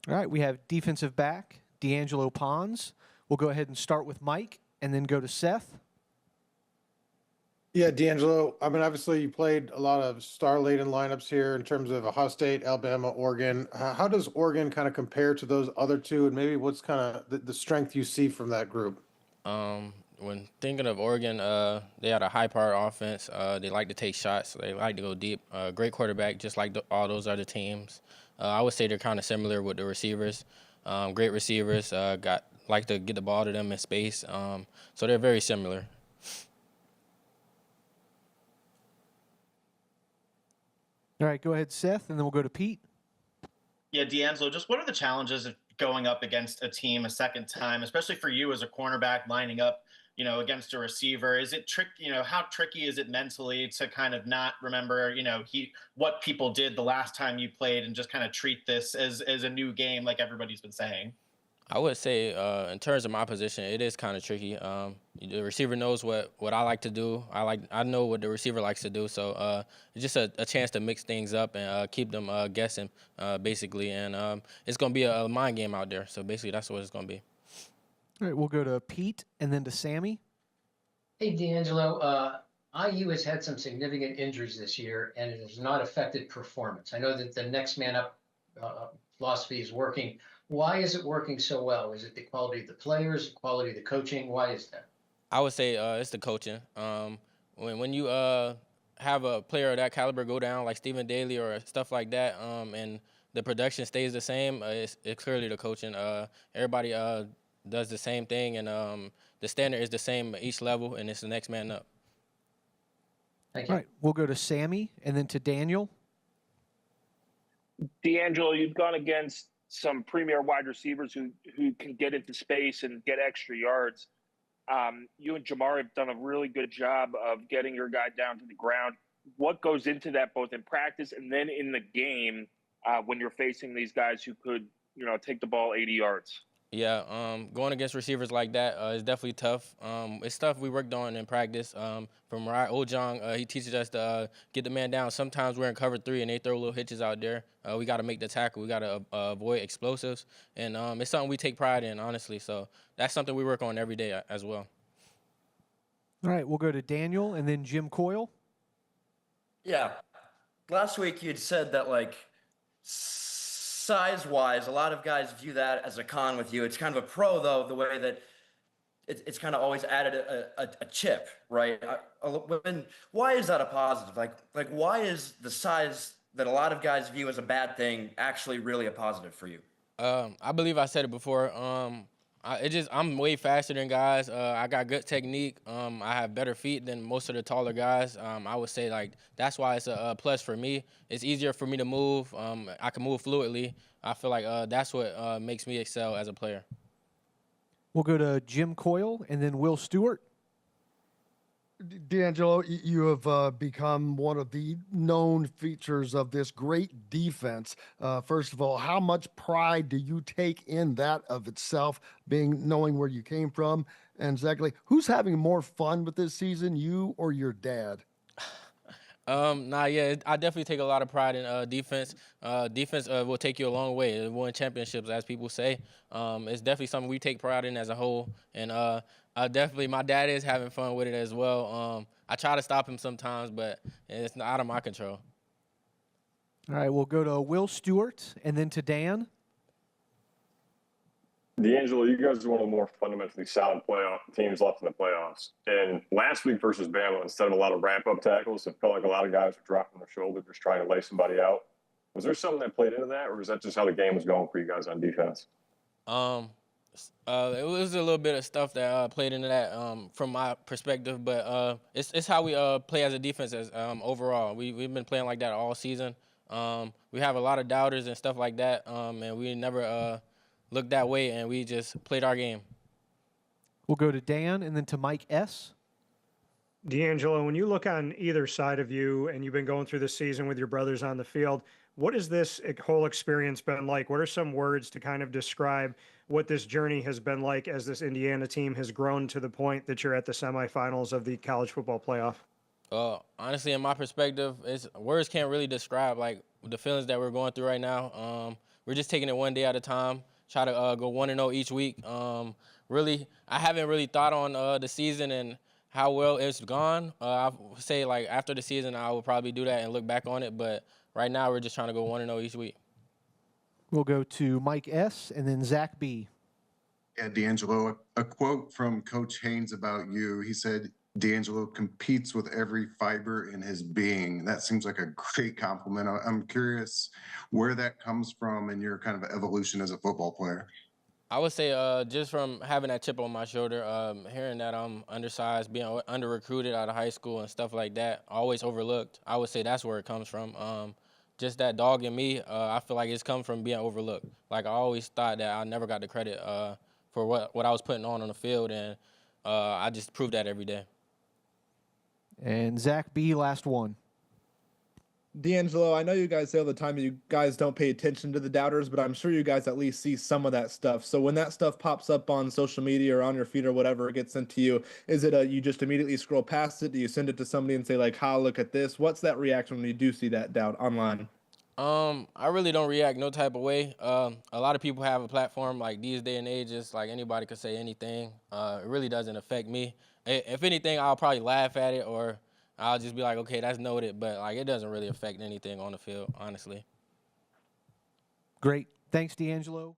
All right, we have defensive back, D'Angelo Pons. We'll go ahead and start with Mike and then go to Seth. Yeah, D'Angelo. I mean, obviously, you played a lot of star-laden lineups here in terms of Ohio State, Alabama, Oregon. How does Oregon kind of compare to those other two, and maybe what's kind of the strength you see from that group? When thinking of Oregon, they had a high-power offense. They like to take shots. They like to go deep. Great quarterback, just like all those other teams. I would say they're kind of similar with the receivers. Great receivers. Got like to get the ball to them in space. So they're very similar. All right, go ahead, Seth, and then we'll go to Pete. Yeah, D'Angelo, just what are the challenges of going up against a team a second time, especially for you as a cornerback lining up, against a receiver? Is it how tricky is it mentally to kind of not remember, what people did the last time you played and just kind of treat this as a new game like everybody's been saying? I would say, in terms of my position, it is kind of tricky. The receiver knows what I like to do. I know what the receiver likes to do. So it's just a chance to mix things up and keep them guessing, basically. And it's gonna be a mind game out there. So basically, that's what it's gonna be. All right, we'll go to Pete and then to Sammy. Hey, D'Angelo, IU has had some significant injuries this year, and it has not affected performance. I know that the next man up philosophy is working. Why is it working so well? Is it the quality of the players, the quality of the coaching? Why is that? I would say it's the coaching. When you have a player of that caliber go down, like Stephen Daly or stuff like that, and the production stays the same, it's clearly the coaching. Everybody does the same thing, and the standard is the same at each level, and it's the next man up. Thank you. All right, we'll go to Sammy and then to Daniel. D'Angelo, you've gone against some premier wide receivers who can get into space and get extra yards. You and Jamar have done a really good job of getting your guy down to the ground. What goes into that, both in practice and then in the game, when you're facing these guys who could, take the ball 80 yards? Yeah, going against receivers like that is definitely tough. It's stuff we worked on in practice. From Mariah Ojong, he teaches us to get the man down. Sometimes we're in cover 3 and they throw little hitches out there. We got to make the tackle. We got to avoid explosives. And it's something we take pride in, honestly. So that's something we work on every day as well. All right, we'll go to Daniel and then Jim Coyle. Yeah. Last week you'd said that, size-wise, a lot of guys view that as a con with you. It's kind of a pro, though, the way that it's kind of always added a chip, right? Why is that a positive? Like why is the size that a lot of guys view as a bad thing actually really a positive for you? I believe I said it before. I'm way faster than guys. I got good technique. I have better feet than most of the taller guys. I would say that's why it's a plus for me. It's easier for me to move. I can move fluidly. I feel like that's what makes me excel as a player. We'll go to Jim Coyle and then Will Stewart. D'Angelo, you have become one of the known features of this great defense. First of all, how much pride do you take in that of itself, knowing where you came from? And secondly, who's having more fun with this season, you or your dad? I definitely take a lot of pride in defense. Defense will take you a long way. It won championships, as people say. It's definitely something we take pride in as a whole. And definitely, my dad is having fun with it as well. I try to stop him sometimes, but it's not out of my control. All right, we'll go to Will Stewart and then to Dan. D'Angelo, you guys are one of the more fundamentally sound playoff teams left in the playoffs. And last week versus Bama, instead of a lot of wrap-up tackles, it felt like a lot of guys were dropping their shoulder, just trying to lay somebody out. Was there something that played into that, or was that just how the game was going for you guys on defense? It was a little bit of stuff that played into that from my perspective, but it's how we play as a defense as overall. We've been playing like that all season. We have a lot of doubters and stuff like that, and we never looked that way, and we just played our game. We'll go to Dan and then to Mike S. D'Angelo, when you look on either side of you and you've been going through the season with your brothers on the field, what has this whole experience been like? What are some words to kind of describe what this journey has been like as this Indiana team has grown to the point that you're at the semifinals of the college football playoff? Honestly, in my perspective, words can't really describe the feelings that we're going through right now. we're just taking it one day at a time. Try to go 1-0 each week. Really, I haven't really thought on the season and how well it's gone. I would say like after the season, I would probably do that and look back on it. But right now, we're just trying to go 1-0 each week. We'll go to Mike S. and then Zach B. Yeah, D'Angelo, a quote from Coach Haynes about you. He said, D'Angelo competes with every fiber in his being. That seems like a great compliment. I'm curious where that comes from in your kind of evolution as a football player. I would say just from having that chip on my shoulder, hearing that I'm undersized, being under-recruited out of high school and stuff like that, always overlooked. I would say that's where it comes from. Just that dog in me, I feel like it's come from being overlooked. Like I always thought that I never got the credit for what I was putting on the field, and I just proved that every day. And Zach B., last one. D'Angelo, I know you guys say all the time that you guys don't pay attention to the doubters, but I'm sure you guys at least see some of that stuff. So when that stuff pops up on social media or on your feed or whatever, it gets sent to you, is it you just immediately scroll past it? Do you send it to somebody and say like, "Ha, look at this"? What's that reaction when you do see that doubt online? I really don't react no type of way. A lot of people have a platform like these day and ages, like anybody could say anything. It really doesn't affect me. If anything, I'll probably laugh at it or I'll just be like, okay, that's noted. But like, it doesn't really affect anything on the field, honestly. Great. Thanks, D'Angelo.